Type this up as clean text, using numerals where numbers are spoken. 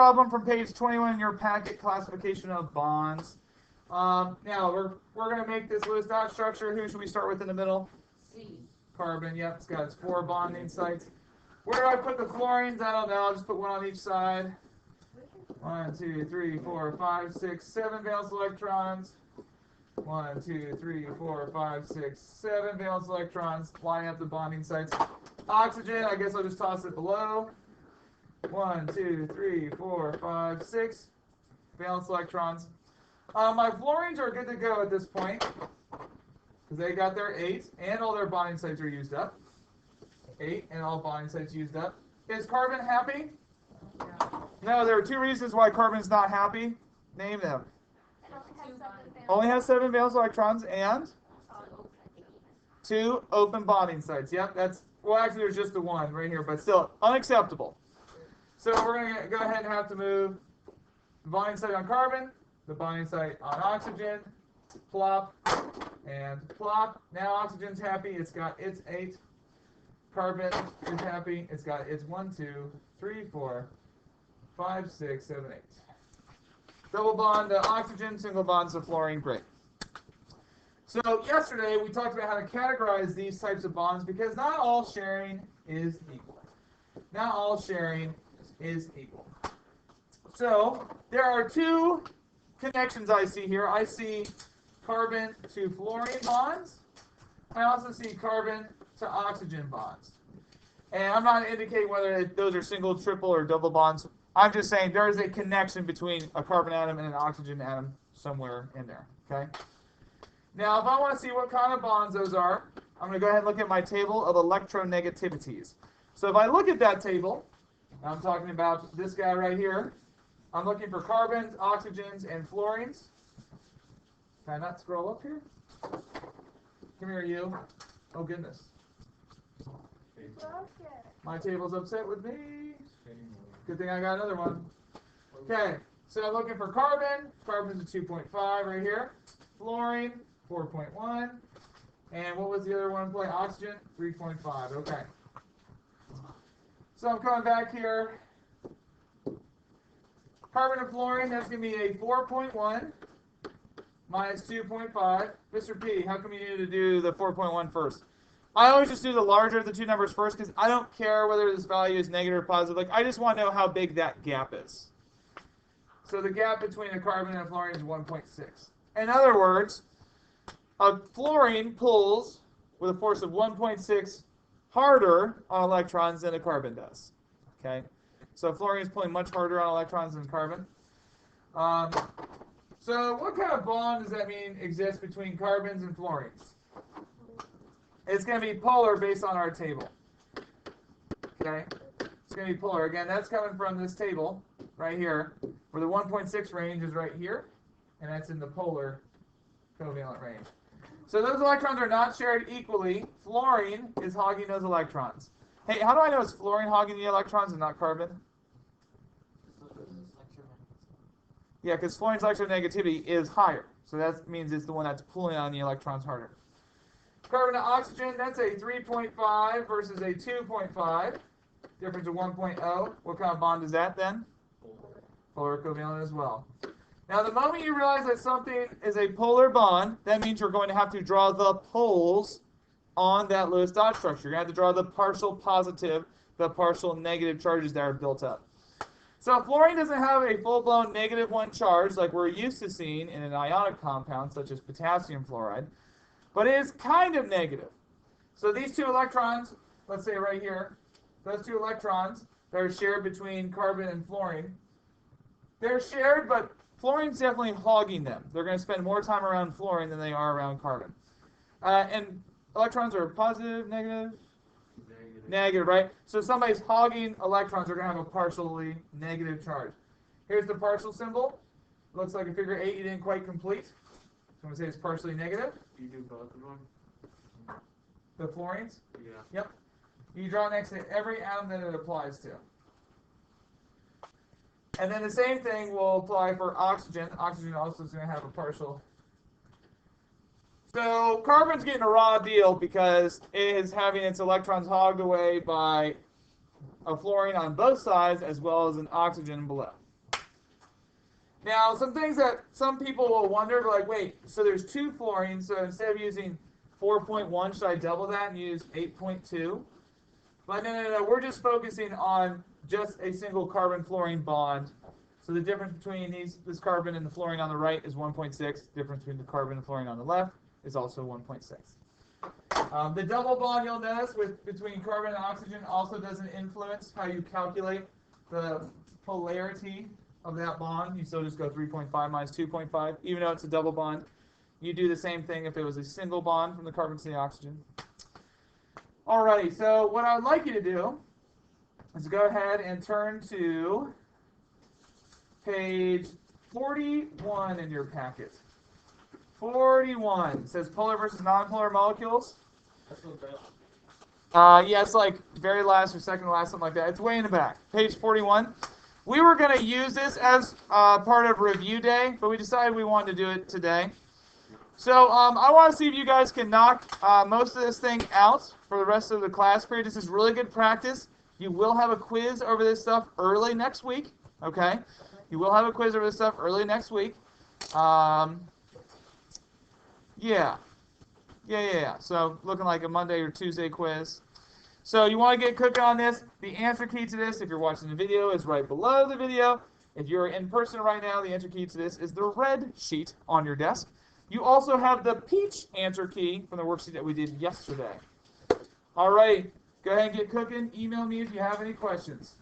problem from page 21 in your packet, classification of bonds. Now we're going to make this Lewis dot structure. Who should we start with in the middle? C. Carbon. Yep, it's got its 4 bonding sites. Where do I put the fluorines? I don't know. I'll just put one on each side. 1, 2, 3, 4, 5, 6, 7 valence electrons. 1, 2, 3, 4, 5, 6, 7 valence electrons. Line up the bonding sites. Oxygen, I guess I'll just toss it below. 1, 2, 3, 4, 5, 6 valence electrons. My fluorines are good to go at this point because they got their 8 and all their bonding sites are used up. 8 and all bonding sites used up. Is carbon happy? No, there are 2 reasons why carbon's not happy. Name them. Only has 7 valence electrons and 2 open bonding sites. Yep, that's, well, actually there's just the 1 right here, but still unacceptable. So we're going to go ahead and have to move the bonding site on carbon, the bonding site on oxygen, plop, and plop. Now oxygen's happy, it's got its 8. Carbon is happy, it's got its 1, 2, 3, 4, 5, 6, 7, 8. Double bond to oxygen, single bonds to fluorine, great. So yesterday we talked about how to categorize these types of bonds because not all sharing is equal. Not all sharing is equal. So there are 2 connections I see here. I see carbon to fluorine bonds. I also see carbon to oxygen bonds. And I'm not indicating whether those are single, triple, or double bonds. I'm just saying there is a connection between a carbon atom and an oxygen atom somewhere in there, okay? Now, if I want to see what kind of bonds those are, I'm going to go ahead and look at my table of electronegativities. So if I look at that table, I'm talking about this guy right here. I'm looking for carbons, oxygens, and fluorines. Can I not scroll up here? Come here, you. Oh, goodness. My table's upset with me. Good thing I got another one. Okay, so I'm looking for carbon. Carbon's a 2.5 right here. Fluorine, 4.1. And what was the other one? Oxygen, 3.5. Okay. So I'm coming back here. Carbon and fluorine, that's going to be a 4.1 minus 2.5. Mr. P, how come you needed to do the 4.1 first? I always just do the larger of the 2 numbers first because I don't care whether this value is negative or positive. Like, I just want to know how big that gap is. So the gap between a carbon and a fluorine is 1.6. In other words, a fluorine pulls with a force of 1.6 harder on electrons than a carbon does. Okay? So fluorine is pulling much harder on electrons than carbon. So what kind of bond does that mean exists between carbons and fluorines? It's going to be polar based on our table. Okay? It's going to be polar. Again, that's coming from this table right here, where the 1.6 range is right here, and that's in the polar covalent range. So those electrons are not shared equally. Fluorine is hogging those electrons. Hey, how do I know it's fluorine hogging the electrons and not carbon? Yeah, because fluorine's electronegativity is higher. So that means it's the one that's pulling on the electrons harder. Carbon to oxygen, that's a 3.5 versus a 2.5. Difference of 1.0. What kind of bond is that then? Polar covalent as well. Now, the moment you realize that something is a polar bond, that means you're going to have to draw the poles on that Lewis dot structure. You're going to have to draw the partial positive, the partial negative charges that are built up. So fluorine doesn't have a full-blown -1 charge like we're used to seeing in an ionic compound such as potassium fluoride, but it is kind of negative. So these 2 electrons, let's say right here, those 2 electrons that are shared between carbon and fluorine, they're shared, but fluorine's definitely hogging them. They're going to spend more time around fluorine than they are around carbon. And electrons are positive, negative? Negative, right? So somebody's hogging electrons are going to have a partially negative charge. Here's the partial symbol. Looks like a figure 8 you didn't quite complete. So I'm going to say it's partially negative. You do both of them? The fluorines? Yeah. Yep. You draw next to every atom that it applies to. And then the same thing will apply for oxygen. Oxygen also is going to have a partial. So carbon's getting a raw deal because it is having its electrons hogged away by a fluorine on both sides as well as an oxygen below. Now, some things that some people will wonder, like, wait, so there's 2 fluorines, so instead of using 4.1, should I double that and use 8.2? But no, we're just focusing on just a single carbon-fluorine bond. So the difference between this carbon and the fluorine on the right is 1.6. Difference between the carbon and fluorine on the left is also 1.6. The double bond, you'll notice, between carbon and oxygen also doesn't influence how you calculate the polarity of that bond. You still just go 3.5 minus 2.5, even though it's a double bond. You do the same thing if it was a single bond from the carbon to the oxygen. Alrighty, so what I would like you to do is go ahead and turn to page 41 in your packet. 41 says polar versus nonpolar molecules. Yeah, it's like very last or second to last, something like that. It's way in the back. Page 41. We were going to use this as part of review day, but we decided we wanted to do it today. So I want to see if you guys can knock most of this thing out for the rest of the class period. This is really good practice. You will have a quiz over this stuff early next week. Okay? You will have a quiz over this stuff early next week. Yeah. So looking like a Monday or Tuesday quiz. So you want to get cooking on this. The answer key to this, if you're watching the video, is right below the video. If you're in person right now, the answer key to this is the red sheet on your desk. You also have the peach answer key from the worksheet that we did yesterday. All right, go ahead and get cooking. Email me if you have any questions.